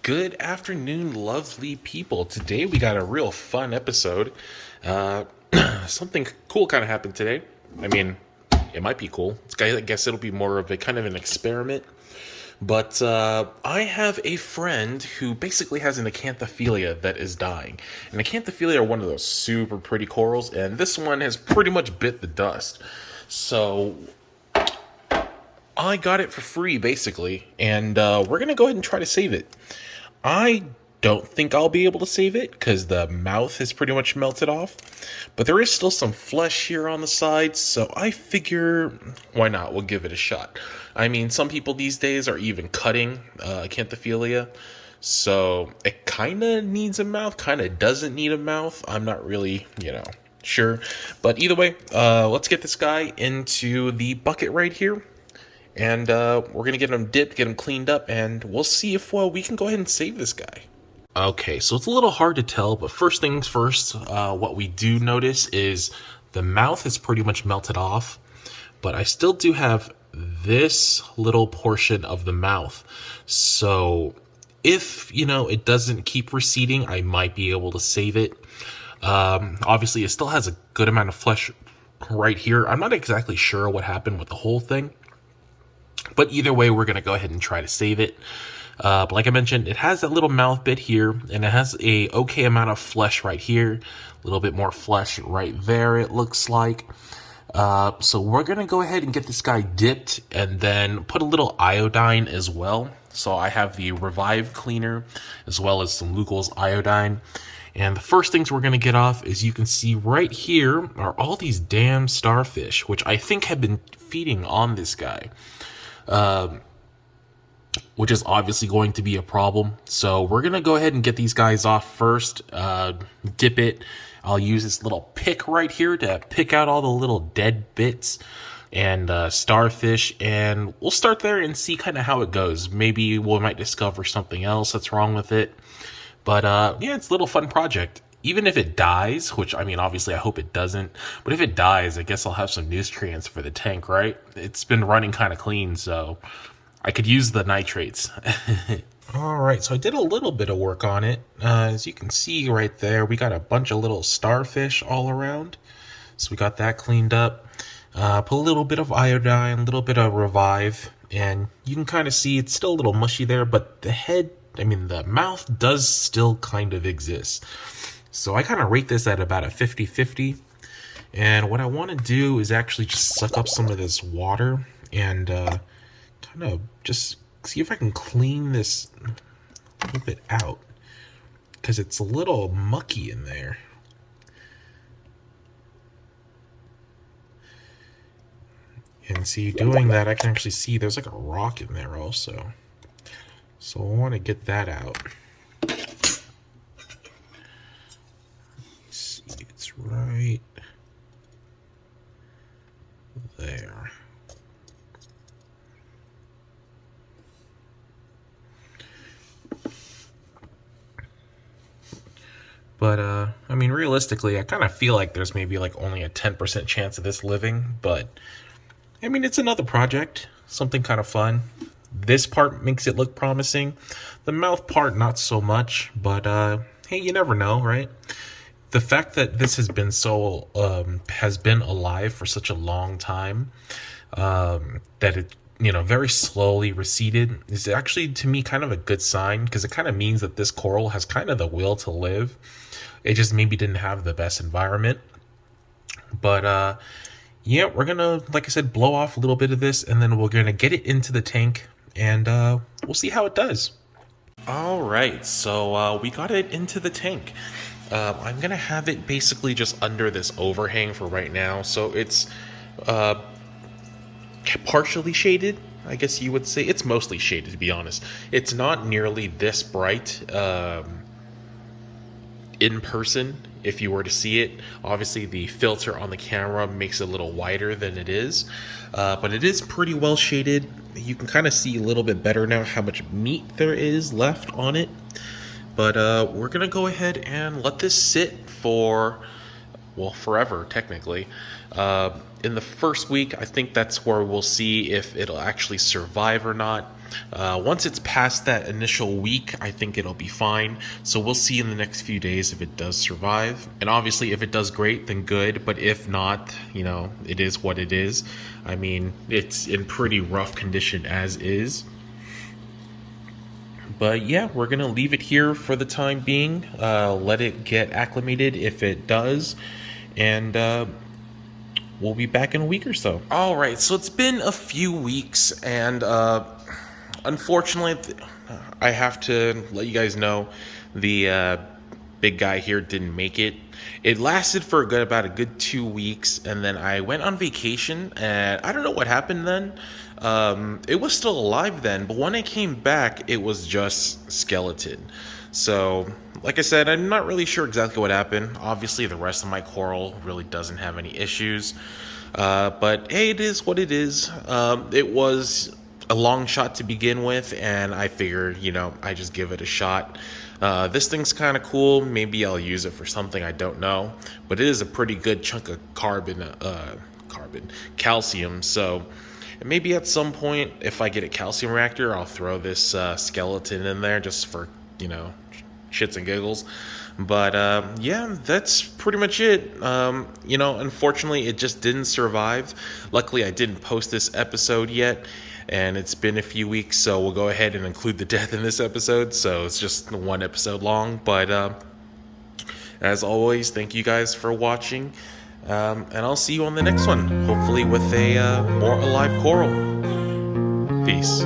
Good afternoon, lovely people. Today we got a real fun episode. Uh, Something cool kind of happened today. I mean, it might be cool. I guess it'll be more of a kind of an experiment. But I have a friend who basically has an Acanthophyllia that is dying. And Acanthophyllia are one of those super pretty corals, and this one has pretty much bit the dust. So I got it for free, basically, and we're going to go ahead and try to save it. I don't think I'll be able to save it because the mouth has pretty much melted off, but there is still some flesh here on the side, so I figure, why not? We'll give it a shot. I mean, some people these days are even cutting Acanthophyllia, so it kind of needs a mouth, kind of doesn't need a mouth. I'm not really, sure. But either way, let's get this guy into the bucket right here. And we're going to get him dipped, get him cleaned up, and we'll see if we can go ahead and save this guy. Okay, so it's a little hard to tell, but first things first, what we do notice is the mouth is pretty much melted off, but I still do have this little portion of the mouth. So if, it doesn't keep receding, I might be able to save it. Obviously, it still has a good amount of flesh right here. I'm not exactly sure what happened with the whole thing. But either way, we're going to go ahead and try to save it. But like I mentioned, it has that little mouth bit here, and it has a okay amount of flesh right here. A little bit more flesh right there, it looks like. So we're going to go ahead and get this guy dipped and then put a little iodine as well. So I have the Revive Cleaner as well as some Lugol's iodine. And the first things we're going to get off is you can see right here are all these damn starfish, which I think have been feeding on this guy. Which is obviously going to be a problem. So we're going to go ahead and get these guys off first, dip it. I'll use this little pick right here to pick out all the little dead bits and starfish, and we'll start there and see kind of how it goes. Maybe we might discover something else that's wrong with it. But yeah, it's a little fun project. Even if it dies, which, I mean, obviously I hope it doesn't, but if it dies, I guess I'll have some nutrients for the tank, right? It's been running kind of clean, so I could use the nitrates. All right, so I did a little bit of work on it. As you can see right there, we got a bunch of little starfish all around. So we got that cleaned up. Put a little bit of iodine, a little bit of Revive, and you can kind of see it's still a little mushy there, but the mouth does still kind of exist. So I kind of rate this at about a 50-50. And what I want to do is actually just suck up some of this water and kind of just see if I can clean this a little bit out, because it's a little mucky in there. And see, doing that, I can actually see there's like a rock in there also. So I want to get that out. It's right there. But, I mean, realistically, I kind of feel like there's maybe like only a 10% chance of this living, but, I mean, it's another project, something kind of fun. This part makes it look promising. The mouth part, not so much, but, hey, you never know, right? The fact that this has been has been alive for such a long time, that it, very slowly receded is actually, to me, kind of a good sign, because it kind of means that this coral has kind of the will to live. It just maybe didn't have the best environment. But, yeah, we're going to, like I said, blow off a little bit of this, and then we're going to get it into the tank, and we'll see how it does. All right, so we got it into the tank. I'm going to have it basically just under this overhang for right now. So it's partially shaded, I guess you would say. It's mostly shaded, to be honest. It's not nearly this bright in person, if you were to see it. Obviously, the filter on the camera makes it a little wider than it is. But it is pretty well shaded. You can kind of see a little bit better now how much meat there is left on it. But we're going to go ahead and let this sit for, well, forever, technically. In the first week, I think that's where we'll see if it'll actually survive or not. Once it's past that initial week, I think it'll be fine. So we'll see in the next few days if it does survive. And obviously, if it does great, then good. But if not, it is what it is. I mean, it's in pretty rough condition as is. But yeah, we're going to leave it here for the time being. Let it get acclimated if it does. And we'll be back in a week or so. All right, so it's been a few weeks, and unfortunately, I have to let you guys know the big guy here didn't make it. It lasted for about a good 2 weeks, and then I went on vacation, and I don't know what happened then. It was still alive then, but when I came back, it was just skeleton. So, like I said, I'm not really sure exactly what happened. Obviously, the rest of my coral really doesn't have any issues. But hey, it is what it is. It was a long shot to begin with, and I figured, I just give it a shot. This thing's kind of cool. Maybe I'll use it for something, I don't know. But it is a pretty good chunk of calcium. So maybe at some point, if I get a calcium reactor, I'll throw this skeleton in there just for, shits and giggles. But yeah, that's pretty much it. Unfortunately, it just didn't survive. Luckily, I didn't post this episode yet, and it's been a few weeks, so we'll go ahead and include the death in this episode. So it's just 1 episode long. But as always, thank you guys for watching, and I'll see you on the next one, hopefully with a more alive coral. Peace.